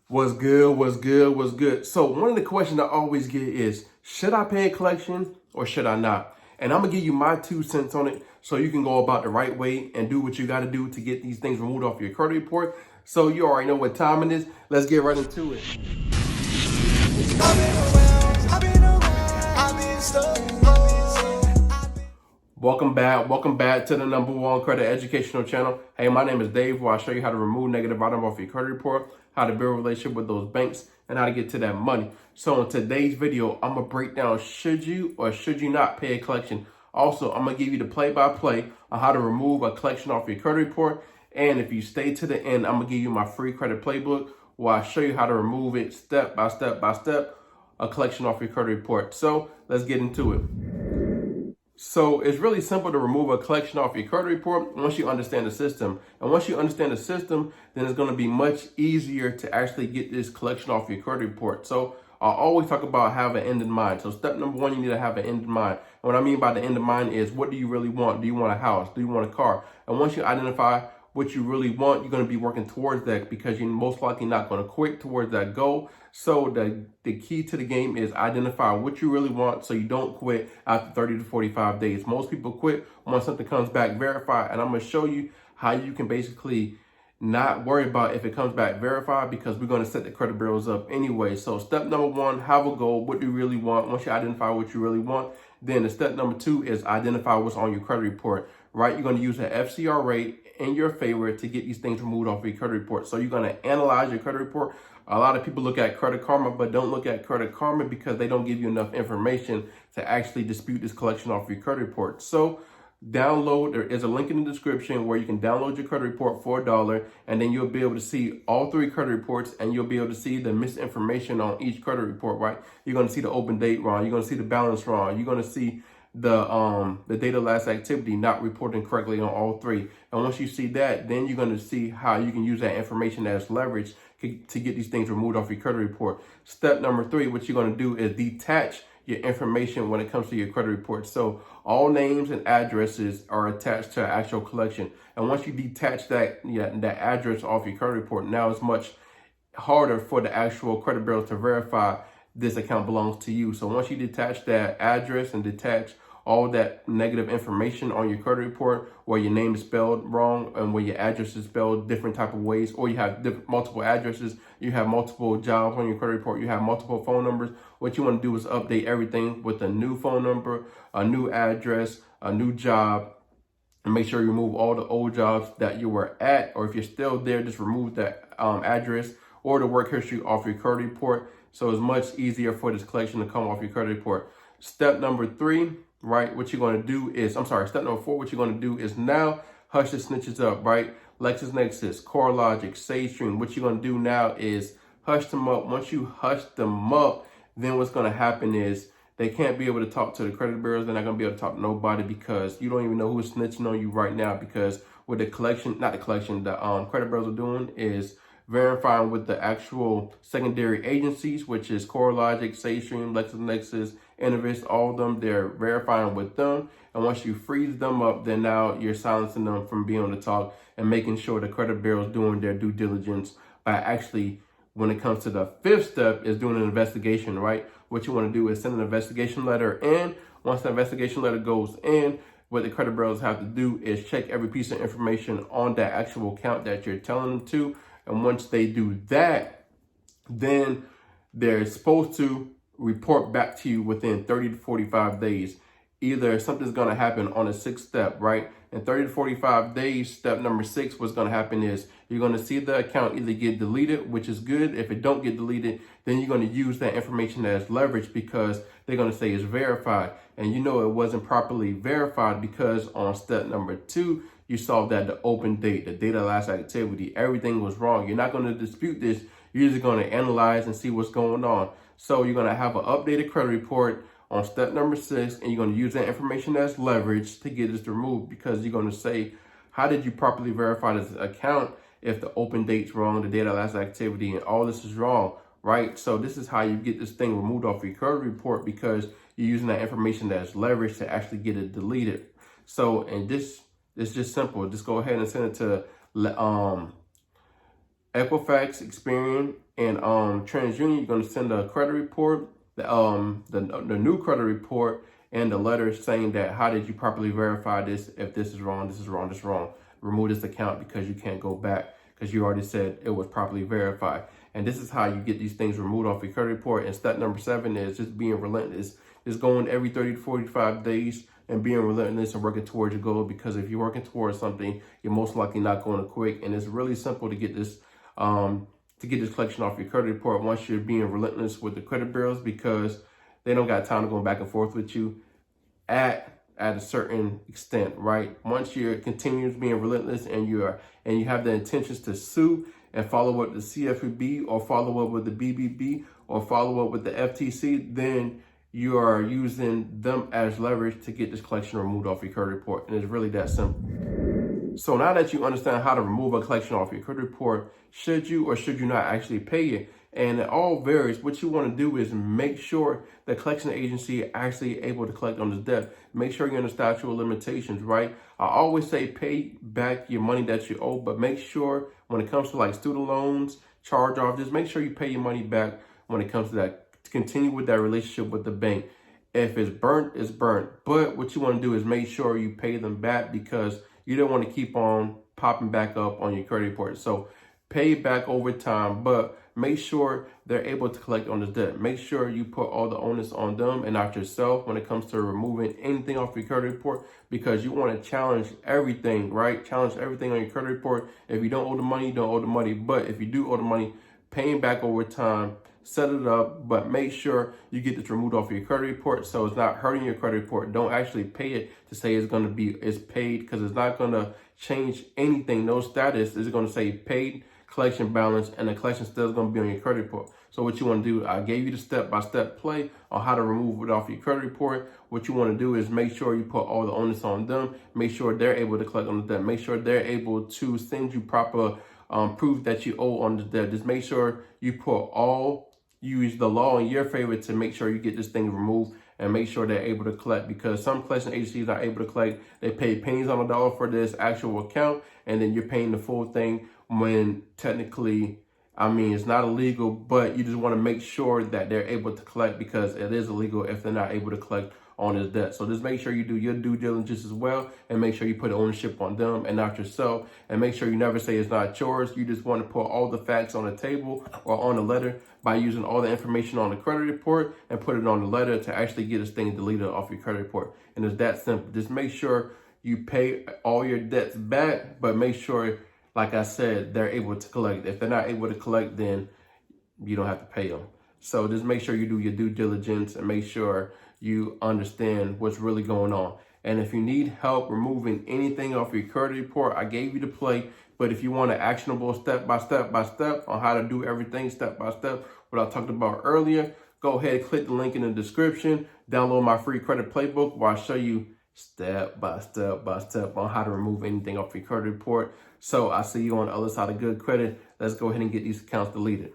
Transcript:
What's good? What's good? What's good? So one of the questions I always get is, should I pay a collection or should I not? And I'm gonna give you my 2 cents on it so you can go about the right way and do what you gotta do to get these things removed off your credit report. So you already know what time it is. Let's get right into it. Welcome back to the #1 credit educational channel. Hey, my name is Dave, where I show you how to remove negative items off your credit report, how to build a relationship with those banks, and how to get to that money. So in today's video, I'm gonna break down should you or should you not pay a collection. Also, I'm gonna give you the play-by-play on how to remove a collection off your credit report. And if you stay to the end, I'm gonna give you my free credit playbook where I show you how to remove it step by step by step, a collection off your credit report. So let's get into it. So it's really simple to remove a collection off your credit report once you understand the system. And once you understand the system, then it's going to be much easier to actually get this collection off your credit report. So I always talk about have an end in mind. So step number 1, you need to have an end in mind. And what I mean by the end in mind is, what do you really want? Do you want a house? Do you want a car? And once you identify what you really want, you're going to be working towards that because you're most likely not going to quit towards that goal. So the key to the game is identify what you really want so you don't quit after 30 to 45 days. Most people quit once something comes back verified, and I'm going to show you how you can basically not worry about if it comes back verified because we're going to set the credit bureaus up anyway. So step number 1, have a goal. What do you really want? Once you identify what you really want, then the step number 2 is identify what's on your credit report, right? You're going to use the FCR rate in your favor to get these things removed off your credit report. So you're going to analyze your credit report. A lot of people look at Credit Karma, but don't look at Credit Karma because they don't give you enough information to actually dispute this collection off your credit report. So there is a link in the description where you can download your credit report for $1, and then you'll be able to see all 3 credit reports, and you'll be able to see the misinformation on each credit report, right? You're going to see the open date wrong. You're going to see the balance wrong. You're going to see the data last activity not reporting correctly on all 3. And once you see that, then you're going to see how you can use that information as leverage to get these things removed off your credit report. Step number 3, what you're going to do is detach your information when it comes to your credit report. So all names and addresses are attached to an actual collection. And once you detach that address off your credit report, now it's much harder for the actual credit bureau to verify this account belongs to you. So once you detach that address and detach all that negative information on your credit report, where your name is spelled wrong and where your address is spelled different type of ways, or you have multiple addresses, you have multiple jobs on your credit report, you have multiple phone numbers, what you want to do is update everything with a new phone number, a new address, a new job, and make sure you remove all the old jobs that you were at, or if you're still there, just remove that address or the work history off your credit report. So it's much easier for this collection to come off your credit report. Step number 3, right? What you're going to do is, step number 4, what you're going to do is now hush the snitches up, right? LexisNexis, CoreLogic, SageStream. What you're going to do now is hush them up. Once you hush them up, then what's going to happen is they can't be able to talk to the credit bureaus. They're not going to be able to talk to nobody because you don't even know who's snitching on you right now, because what the credit bureaus are doing is verifying with the actual secondary agencies, which is CoreLogic, SageStream, LexisNexis, Innovis, all of them. They're verifying with them. And once you freeze them up, then now you're silencing them from being able to talk and making sure the credit bureau is doing their due diligence by actually, when it comes to the 5th step, is doing an investigation, right? What you want to do is send an investigation letter in. Once the investigation letter goes in, what the credit bureaus have to do is check every piece of information on that actual account that you're telling them to. And once they do that, then they're supposed to report back to you within 30 to 45 days. Either something's going to happen on the 6th step, right? In 30 to 45 days, step number 6, what's going to happen is you're going to see the account either get deleted, which is good. If it don't get deleted, then you're going to use that information as leverage because they're going to say it's verified. And you know it wasn't properly verified because on step number 2, you saw that the open date, the data last activity, everything was wrong. You're not going to dispute this. You're just going to analyze and see what's going on. So you're going to have an updated credit report on step number 6, and you're going to use that information as leverage to get this removed, because you're going to say, how did you properly verify this account if the open date's wrong, the data last activity, and all this is wrong, right? So this is how you get this thing removed off your credit report, because you're using that information as leverage to actually get it deleted. So, and this it's just simple. Just go ahead and send it to Equifax, Experian, and TransUnion, you're going to send a credit report, the new credit report, and the letter saying that how did you properly verify this? If this is wrong, this is wrong, this is wrong. Remove this account because you can't go back because you already said it was properly verified. And this is how you get these things removed off your credit report. And step number 7 is just being relentless. Just going every 30 to 45 days and being relentless and working towards your goal, because if you're working towards something, you're most likely not going to quit. And it's really simple to get this collection off your credit report once you're being relentless with the credit bureaus, because they don't got time to go back and forth with you at a certain extent, right? Once you're continuously being relentless and you have the intentions to sue and follow up with the CFPB or follow up with the BBB or follow up with the FTC, then you are using them as leverage to get this collection removed off your credit report. And it's really that simple. So now that you understand how to remove a collection off your credit report, should you or should you not actually pay it? And it all varies. What you want to do is make sure the collection agency is actually able to collect on this debt. Make sure you're in the statute of limitations, right? I always say pay back your money that you owe, but make sure when it comes to like student loans, charge off, just make sure you pay your money back when it comes to that. Continue with that relationship with the bank. If it's burnt, it's burnt. But what you want to do is make sure you pay them back, because you don't want to keep on popping back up on your credit report. So pay back over time, but make sure they're able to collect on this debt. Make sure you put all the onus on them and not yourself when it comes to removing anything off your credit report, because you want to challenge everything, right? Challenge everything on your credit report. If you don't owe the money, you don't owe the money. But if you do owe the money, paying back over time, set it up, but make sure you get this removed off your credit report so it's not hurting your credit report. Don't actually pay it to say it's paid, because it's not going to change anything. No status is going to say paid, collection balance, and the collection still is going to be on your credit report. So what you want to do, I gave you the step-by-step play on how to remove it off your credit report. What you want to do is make sure you put all the onus on them. Make sure they're able to collect on the debt. Make sure they're able to send you proper proof that you owe on the debt. Just make sure you use the law in your favor to make sure you get this thing removed, and make sure they're able to collect, because some collection agencies are able to collect. They pay pennies on the dollar for this actual account, and then you're paying the full thing when technically, it's not illegal, but you just want to make sure that they're able to collect, because it is illegal if they're not able to collect on this debt. So just make sure you do your due diligence as well, and make sure you put ownership on them and not yourself, and make sure you never say it's not yours. You just want to put all the facts on the table or on the letter by using all the information on the credit report and put it on the letter to actually get this thing deleted off your credit report. And it's that simple. Just make sure you pay all your debts back, but make sure, like I said, they're able to collect. If they're not able to collect, then you don't have to pay them. So just make sure you do your due diligence and make sure you understand what's really going on. And if you need help removing anything off your credit report, I gave you the play. But if you want an actionable step by step on how to do everything step by step, what I talked about earlier, go ahead and click the link in the description. Download my free credit playbook where I show you step by step on how to remove anything off your credit report. So I see you on the other side of good credit. Let's go ahead and get these accounts deleted.